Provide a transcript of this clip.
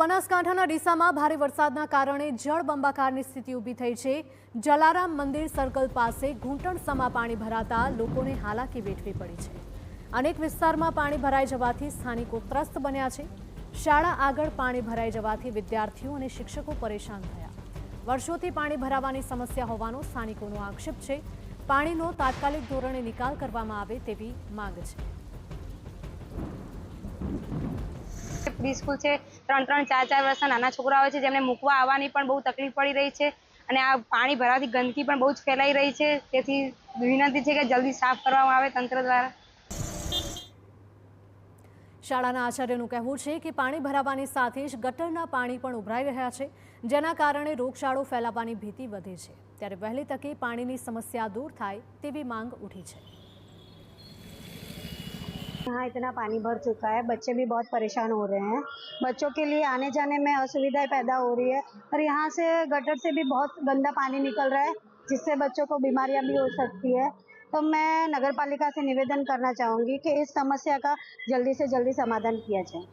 બનાસકાંઠાના ડીસામાં ભારે વરસાદના કારણે જળબંબાકારની સ્થિતિ ઊભી થઈ છે। જલારામ મંદિર સર્કલ પાસે ઘૂંટણસમા પાણી ભરાતા લોકોને હાલાકી વેઠવી પડી છે। અનેક વિસ્તારમાં પાણી ભરાઈ જવાથી સ્થાનિકો ત્રસ્ત બન્યા છે। શાળા આગળ પાણી ભરાઈ જવાથી વિદ્યાર્થીઓ અને શિક્ષકો પરેશાન થયા। વર્ષોથી પાણી ભરાવાની સમસ્યા હોવાનો સ્થાનિકોનો આક્ષેપ છે। પાણીનો તાત્કાલિક ધોરણે નિકાલ કરવામાં આવે તેવી માંગ છે। प्री स्कूल है 3-3, 4-4 वर्षना नाना छोकराओ छे जेमने मूकवा आववानी पण बहु तकलीफ पड़ी रही है અને આ પાણી ભરાવાથી ગંદકી પણ બહુ જ ફેલાઈ રહી છે। તેથી વિનંતી છે કે જલ્દી સાફ કરવામાં આવે તંત્ર દ્વારા। શાળાના આચાર્યનું કહેવું છે કે પાણી ભરાવાની સાથે જ ગટરના પાણી પણ ઉભરાઈ રહ્યા છે, જેના કારણે રોગચાળો ફેલાવાની ભીતિ વધે છે। ત્યારે વહેલી તકે પાણીની સમસ્યા દૂર થાય તેવી માંગ ઉઠી છે। यहाँ इतना पानी भर चुका है, बच्चे भी बहुत परेशान हो रहे हैं। बच्चों के लिए आने जाने में असुविधाएं पैदा हो रही है और यहाँ से गटर से भी बहुत गंदा पानी निकल रहा है, जिससे बच्चों को बीमारियां भी हो सकती है। तो मैं नगर पालिका से निवेदन करना चाहूँगी कि इस समस्या का जल्दी से जल्दी समाधान किया जाए।